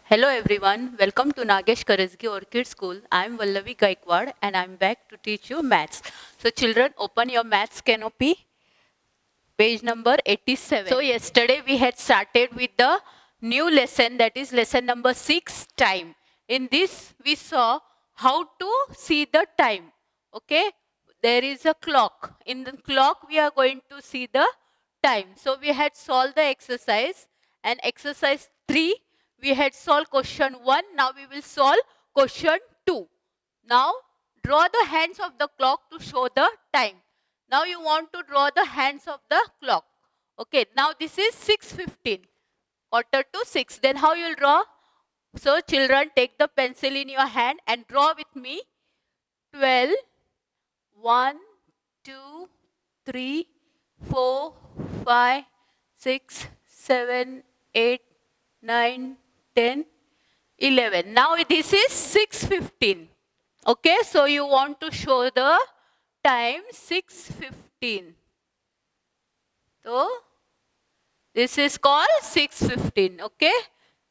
Hello everyone, welcome to Nagesh Karasgi Orchid School. I am Vallavi Gaikwad and I am back to teach you maths. So children, open your maths canopy, page number 87. So yesterday we had started with the new lesson, that is lesson number 6, time. In this we saw how to see the time. Okay, there is a clock. In the clock we are going to see the time. So we had solved the exercise, and exercise 3 we had solved question 1. Now we will solve question 2. Now draw the hands of the clock to show the time. Now you want to draw the hands of the clock. Okay, now this is 6:15, quarter to 6. Then how you will draw? So children, take the pencil in your hand and draw with me. 12, 1, 2, 3, 4, 5, 6, 7, 8, 9, 10, 11. Now this is 6:15. Okay, so you want to show the time 6:15. So this is called 6:15. Okay,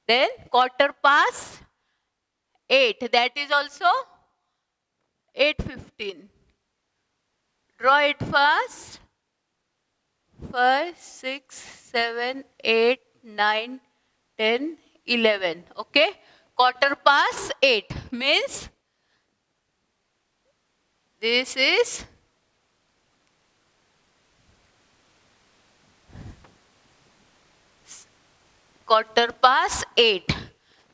then quarter past 8, that is also 8:15. Draw it fast. 5, 6, 7, 8, 9, 10, 11. Okay, quarter past 8 means this is quarter past 8.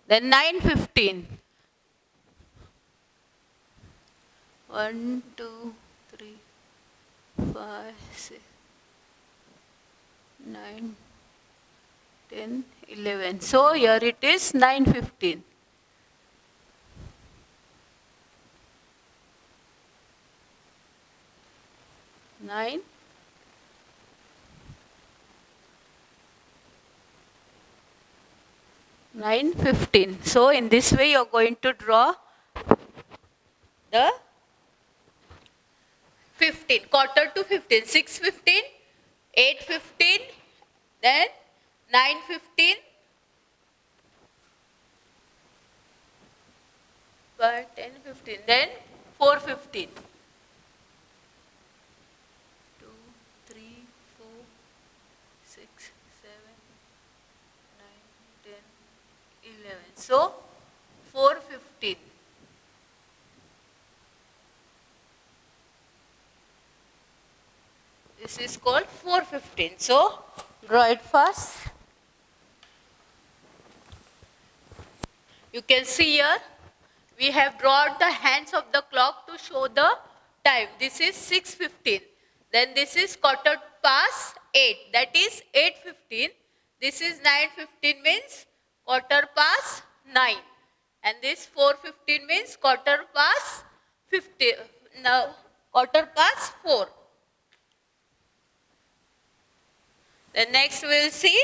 Then 9:15. 1, 2, 3, 5, 6, 9, 10, 11. So here it is 9:15. Nine. 9:15. So in this way you are going to draw the 15, quarter to 15, 6:15, 8:15, then 9:15, 10, 15, then 4:15. 2, 3, 4, 6, 7, 9, 10, 11. So 4:15. This is called 4:15. So draw it fast. You can see here we have drawn the hands of the clock to show the time. This is 6:15. Then this is quarter past 8. That is 8:15. This is 9:15 means quarter past 9. And this 4:15 means quarter past 50. Now quarter past 4. Then next we will see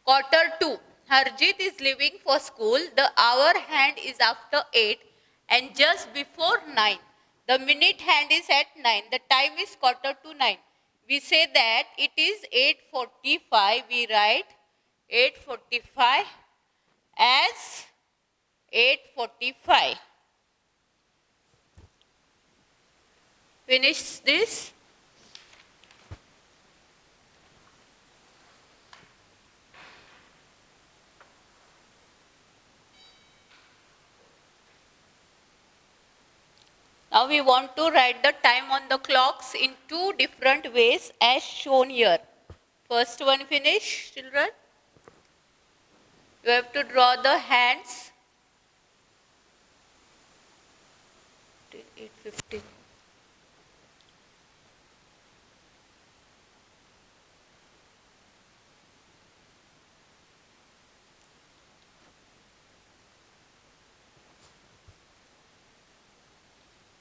quarter 2. Harjit is leaving for school. The hour hand is after 8 and just before 9. The minute hand is at 9. The time is quarter to 9. We say that it is 8:45. We write 8:45 as 8:45. Finish this. Now we want to write the time on the clocks in two different ways as shown here. First one, finish, children. You have to draw the hands. 8:15.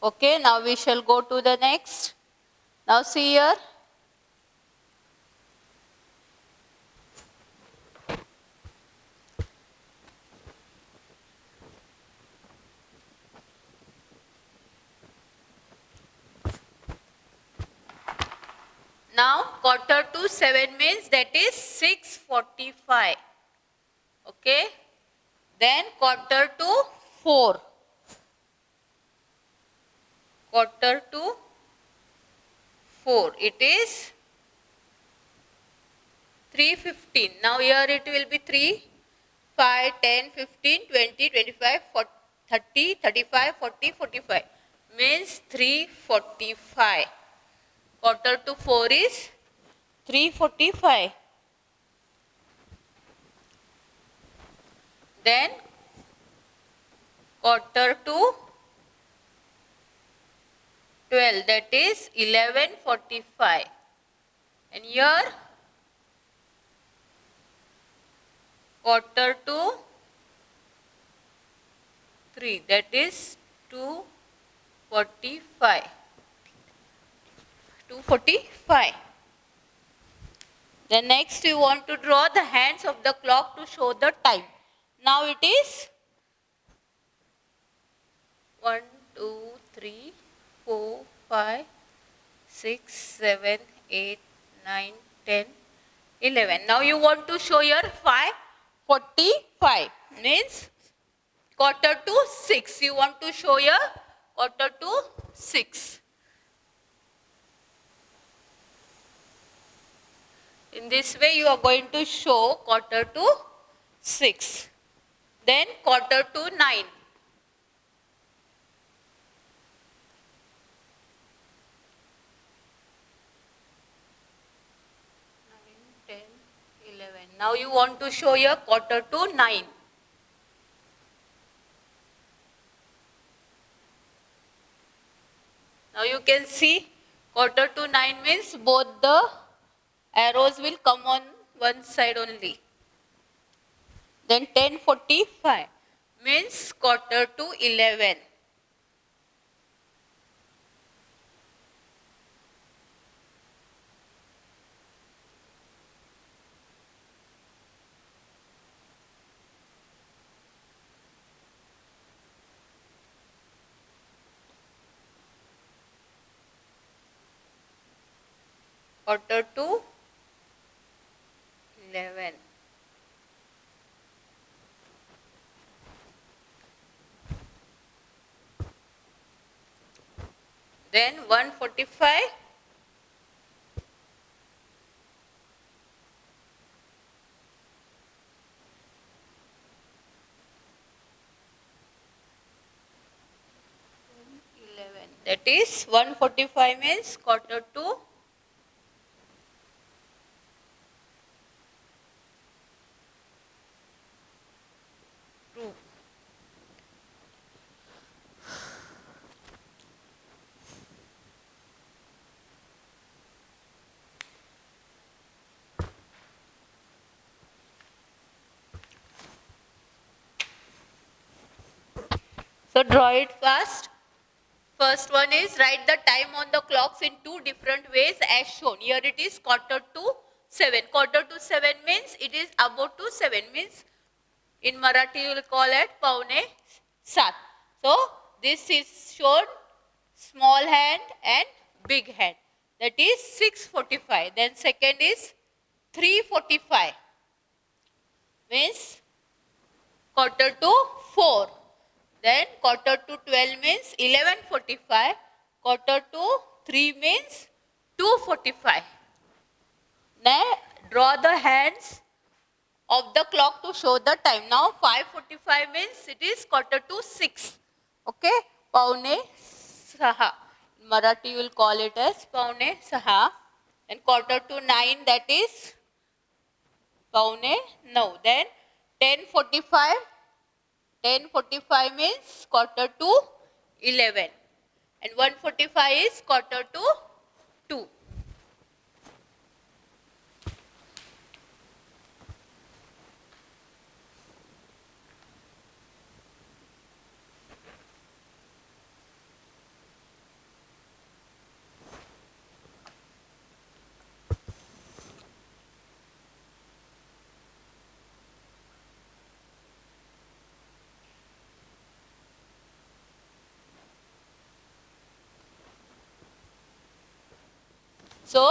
Okay, now we shall go to the next. Now see here. Now quarter to 7 means that is 6:45. Okay. Then quarter to 4. Quarter to 4. It is 3:15. Now here it will be 3, 5, 10, 15, 20, 25, 40, 30, 35, 40, 45. Means 3:45. Quarter to 4 is 3:45. Then quarter to 12, that is 11:45. And here quarter to 3, that is 2:45. 2:45. Then next we want to draw the hands of the clock to show the time. Now it is 1, 2, 3, 4, 5, 6, 7, 8, 9, 10, 11. Now you want to show your 5:45. Means quarter to 6. You want to show your quarter to 6. In this way you are going to show quarter to 6. Then quarter to 9. 10, 11. Now you want to show your quarter to 9. Now you can see quarter to 9 means both the arrows will come on one side only. Then 10:45 means quarter to 11. Quarter to 11. Then 1:45. That is 1:45 means quarter to 2. So draw it fast. First one is write the time on the clocks in two different ways as shown. Here it is quarter to 7. Quarter to 7 means it is about to 7 means in Marathi you will call it paune 7. So this is shown small hand and big hand. That is 6:45. Then second is 3:45 means quarter to 4. Then quarter to 12 means 11:45. Quarter to 3 means 2:45. Now draw the hands of the clock to show the time. Now 5:45 means it is quarter to 6. Okay, paune 6. In Marathi you will call it as paune 6. And quarter to 9, that is paune 9. Then 10:45. 10:45 means quarter to 11. And 1:45 is quarter to 2. So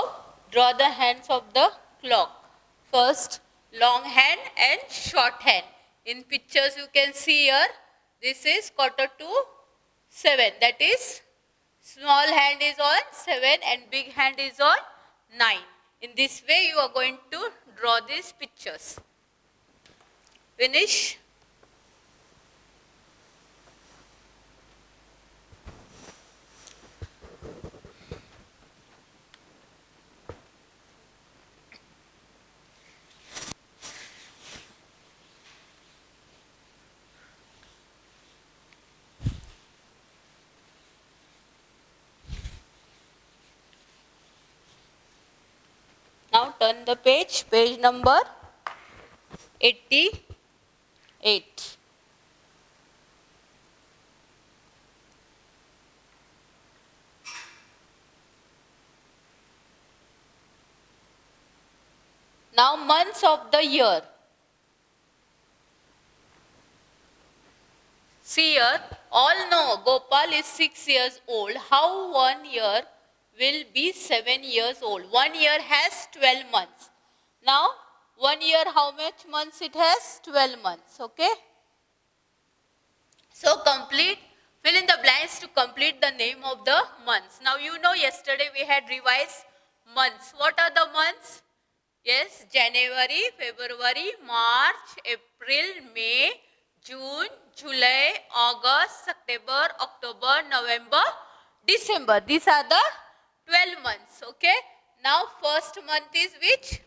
draw the hands of the clock. First long hand and short hand. In pictures you can see here, this is quarter to 7. That is, small hand is on 7 and big hand is on 9. In this way you are going to draw these pictures. Finish. Now turn the page, page number 88. Now months of the year. See here, all know Gopal is 6 years old. How 1 year will be 7 years old? 1 year has 12 months. Now 1 year, how much months it has? 12 months, okay? So complete, fill in the blanks to complete the name of the months. Now you know yesterday we had revised months. What are the months? Yes, January, February, March, April, May, June, July, August, September, October, November, December. These are the 12 months, okay? Now first month is which?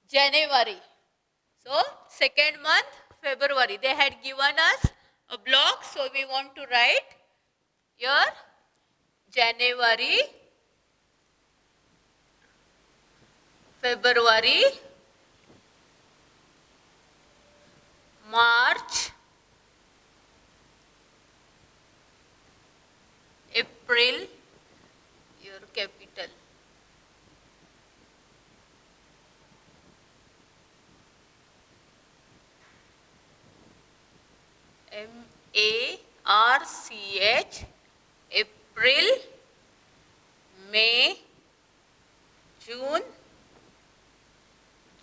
January. So second month, February. They had given us a block, so we want to write here January, February, March, April, your capital, March, April, May, June,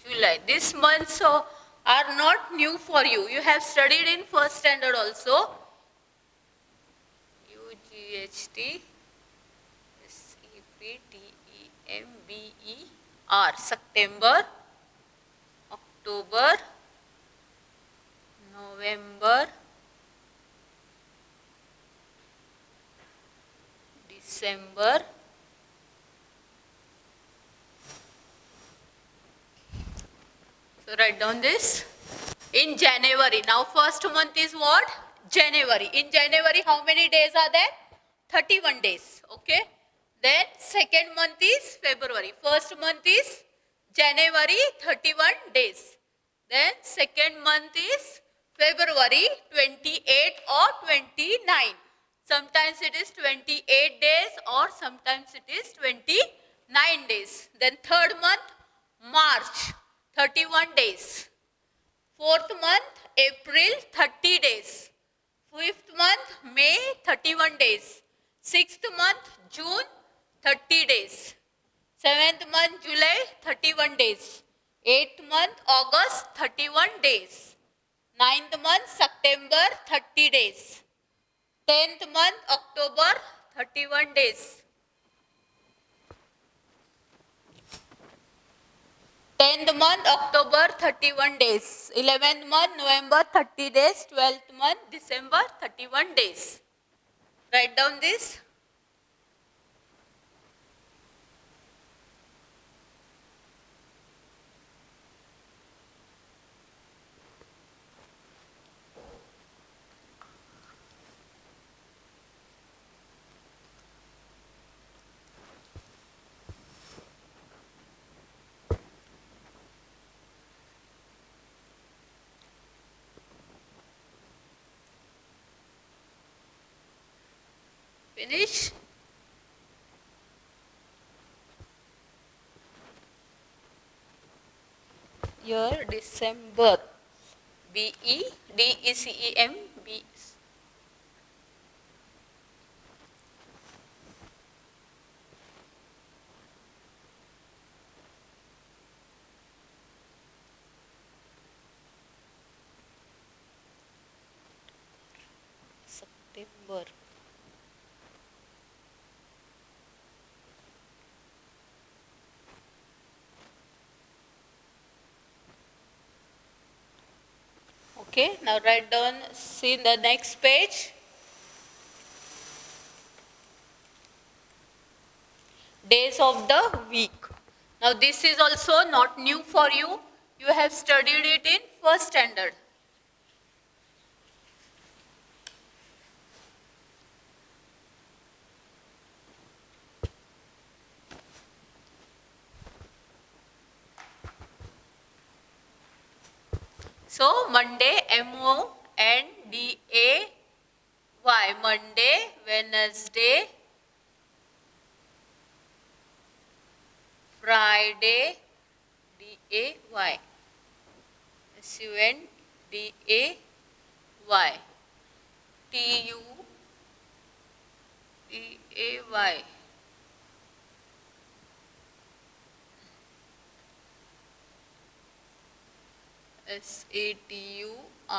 July. These months are not new for you. You have studied in first standard also. September, September, October, November, December, so write down this. In January, now first month is what? January. In January, how many days are there? 31 days, okay? Then second month is February. First month is January, 31 days. Then second month is February, 28 or 29. Sometimes it is 28 days or sometimes it is 29 days. Then third month, March, 31 days. Fourth month, April, 30 days. Fifth month, May, 31 days. Sixth month, June, 30 days. Seventh month, July, 31 days. Eighth month, August, 31 days. Ninth month, September, 30 days. 10th month, October, 31 days. 10th month, October, 31 days. 11th month, November, 30 days. 12th month, December, 31 days. Write down this. Finish. Here December, December. September. Okay, now write down, see the next page. Days of the week. Now this is also not new for you. You have studied it in first standard. So Monday, Monday, Monday, Wednesday, Friday, Day, Sunday, Tuesday,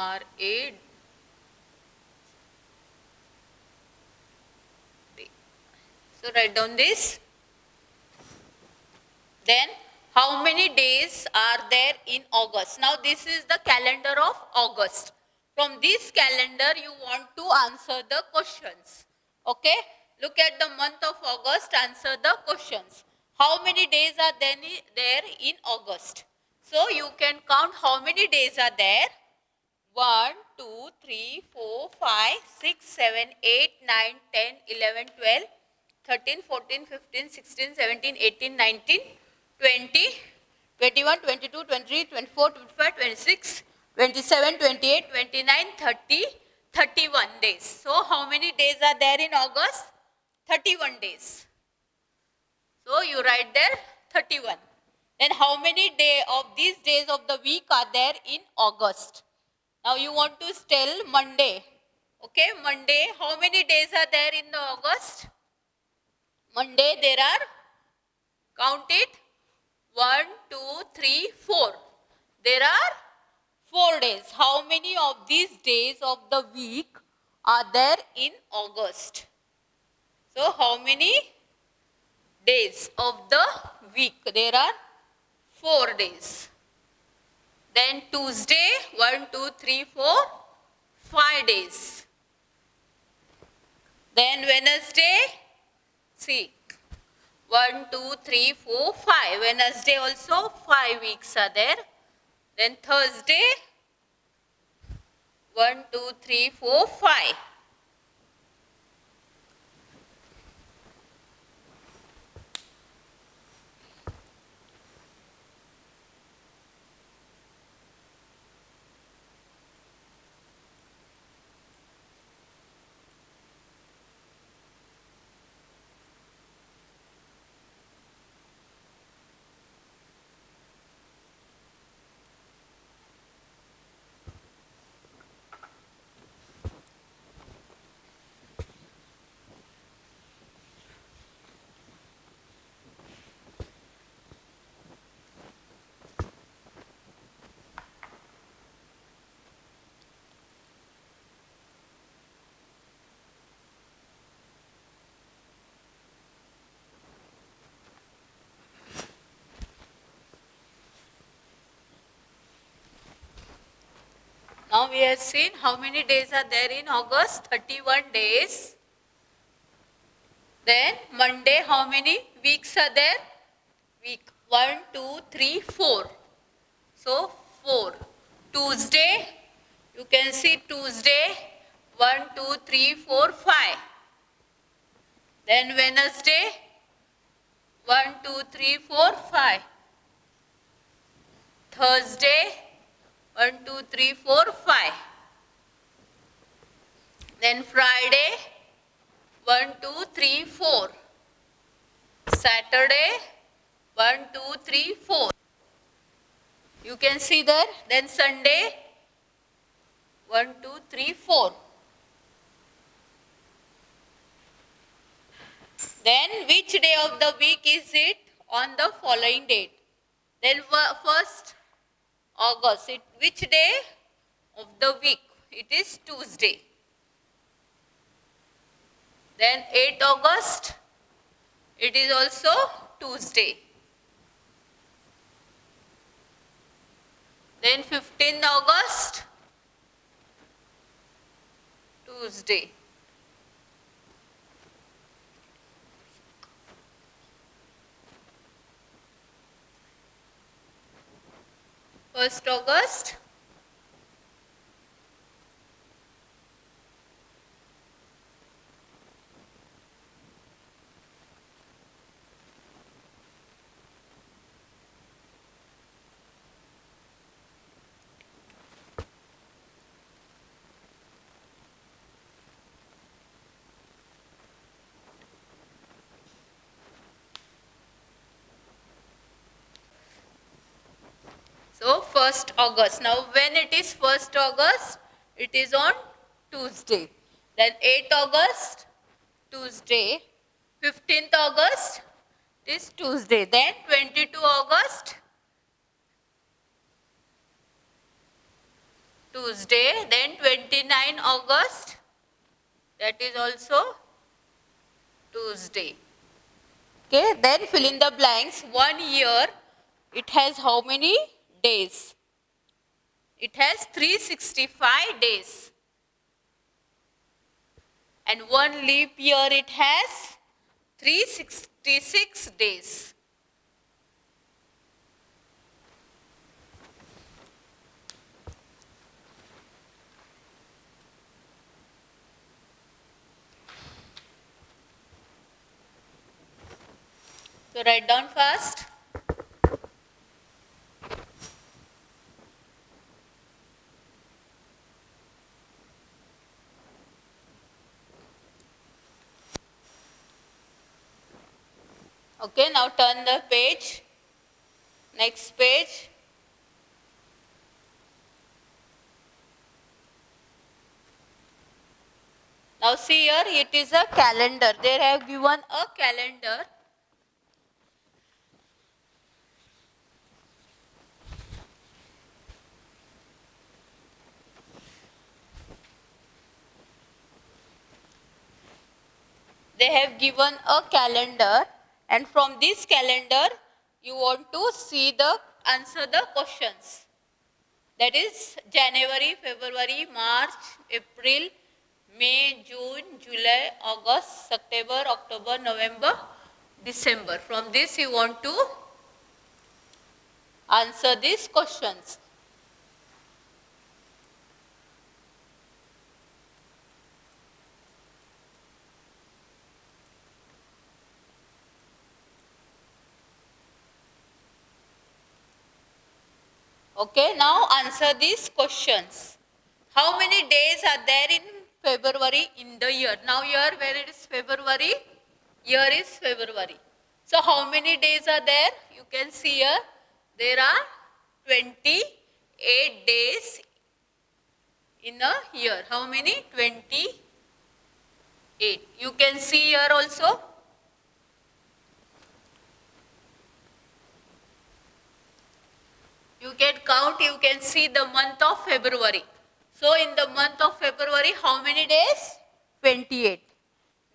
Saturday. So write down this. Then how many days are there in August? Now this is the calendar of August. From this calendar you want to answer the questions. Okay? Look at the month of August, answer the questions. How many days are there in August? So you can count how many days are there. 1, 2, 3, 4, 5, 6, 7, 8, 9, 10, 11, 12, 13, 14, 15, 16, 17, 18, 19, 20, 21, 22, 23, 24, 25, 26, 27, 28, 29, 30, 31 days. So how many days are there in August? 31 days. So you write there 31. Then how many of these days of the week are there in August? Now you want to tell Monday. Okay, Monday, how many days are there in the August? Monday there are, count it, 1, 2, 3, 4. There are 4 days. How many of these days of the week are there in August? So how many days of the week? There are 4 days. Then Tuesday, 1, 2, 3, 4, 5 days. Then Wednesday, see, 1, 2, 3, 4, 5. Wednesday also 5 weeks are there. Then Thursday, 1, 2, 3, 4, 5. Now we have seen how many days are there in August? 31 days. Then Monday, how many weeks are there? Week 1, 2, 3, 4. So 4. Tuesday, you can see Tuesday, 1, 2, 3, 4, 5. Then Wednesday, 1, 2, 3, 4, 5. Thursday, 1, 2, 3, 4, 5. Then Friday, 1, 2, 3, 4. Saturday, 1, 2, 3, 4. You can see there. Then Sunday, 1, 2, 3, 4. Then which day of the week is it? On the following date. Then first August. Which day of the week? It is Tuesday. Then 8 August, it is also Tuesday. Then 15th August, Tuesday. First August, so 1st August. Now when it is 1st August, it is on Tuesday. Then 8th August, Tuesday. 15th August, it is Tuesday. Then 22 August, Tuesday. Then 29 August, that is also Tuesday. Okay, then fill in the blanks. 1 year, it has how many days? It has 365 days. And 1 leap year, it has 366 days. So write down fast. Okay, now turn the page. Next page. Now see here, it is a calendar. They have given a calendar. They have given a calendar, and from this calendar you want to see the answer the questions. That is January, February, March, April, May, June, July, August, September, October, November, December. From this you want to answer these questions. Okay, now answer these questions. How many days are there in February in the year? Now here where it is February, year is February. So how many days are there? You can see here, there are 28 days in a year. How many? 28. You can see here also. You can count, you can see the month of February. So in the month of February, how many days? 28.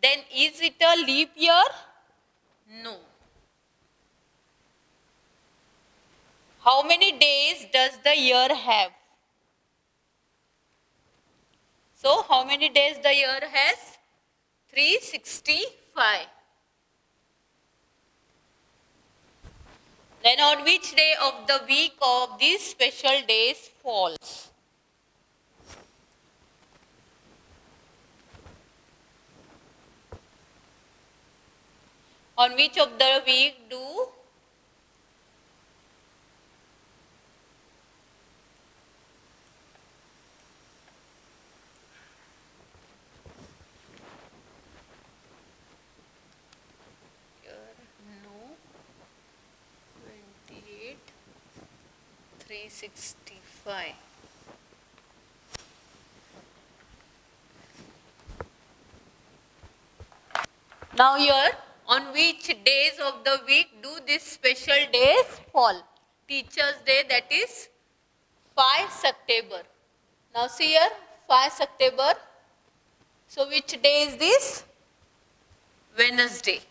Then is it a leap year? No. How many days does the year have? So how many days the year has? 365. Then on which day of the week of these special days falls? On which of the week do no 28 365. Now here, on which days of the week do these special days fall? Teachers' Day, that is 5 September. Now see here, 5 September. So which day is this? Wednesday.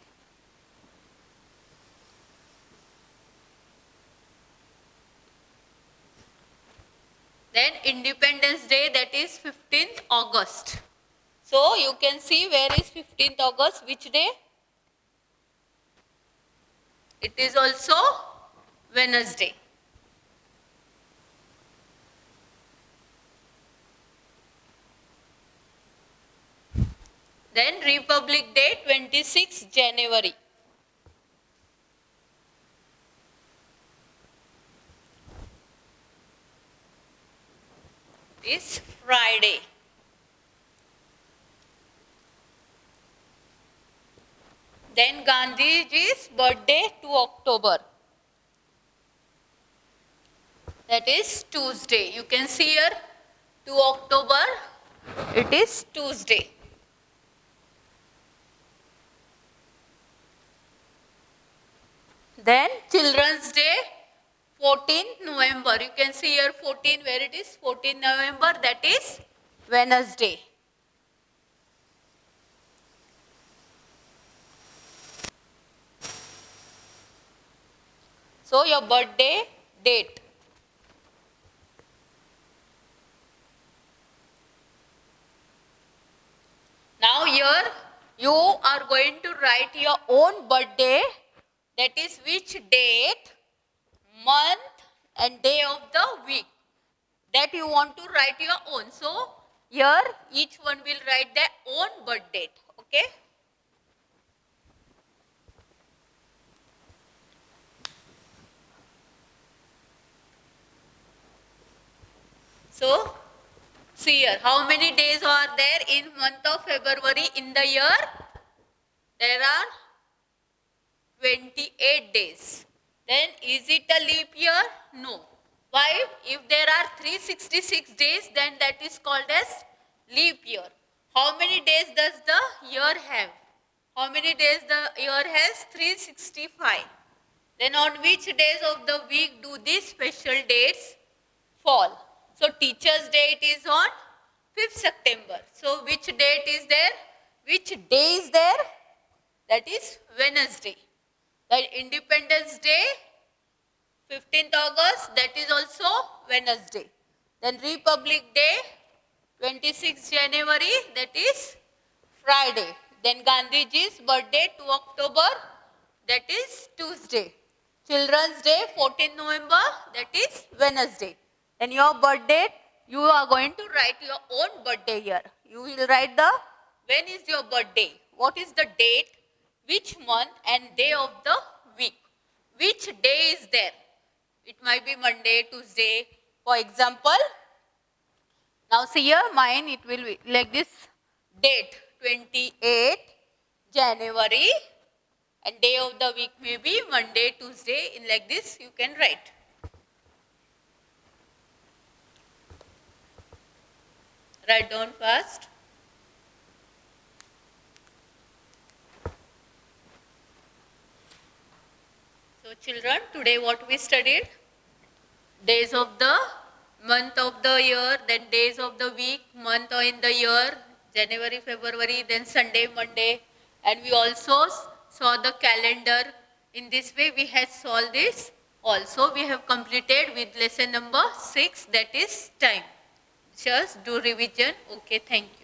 Then Independence Day, that is 15th August. So you can see where is 15th August, which day? It is also Wednesday. Then Republic Day, 26th January. Is Friday. Then Gandhiji's birthday, 2 October. That is Tuesday. You can see here 2 October, it is Tuesday. Then Children's Day, 14 November. You can see here 14 where it is 14 November, that is Wednesday. So your birthday date. Now here you are going to write your own birthday, that is which date, month and day of the week that you want to write your own. So here each one will write their own birth date. Okay. So see here, how many days are there in month of February in the year? There are 28 days. Then is it a leap year? No. Why? If there are 366 days, then that is called as leap year. How many days does the year have? How many days the year has? 365. Then on which days of the week do these special dates fall? So Teachers' Day it is on 5th September. So which date is there? Which day is there? That is Wednesday. Then Independence Day, 15th August, that is also Wednesday. Then Republic Day, 26th January, that is Friday. Then Gandhiji's birthday, 2 October, that is Tuesday. Children's Day, 14th November, that is Wednesday. Then your birthday, you are going to write your own birthday here. You will write the, when is your birthday? What is the date? Which month and day of the week? Which day is there? It might be Monday, Tuesday, for example. Now see here, mine it will be like this date, 28 January, and day of the week may be Monday, Tuesday, in like this you can write. Write down fast. So children, today what we studied? Days of the month of the year, then days of the week, month in the year, January, February, then Sunday, Monday, and we also saw the calendar. In this way we had solved this. Also we have completed with lesson number 6, that is time. Just do revision. Okay, thank you.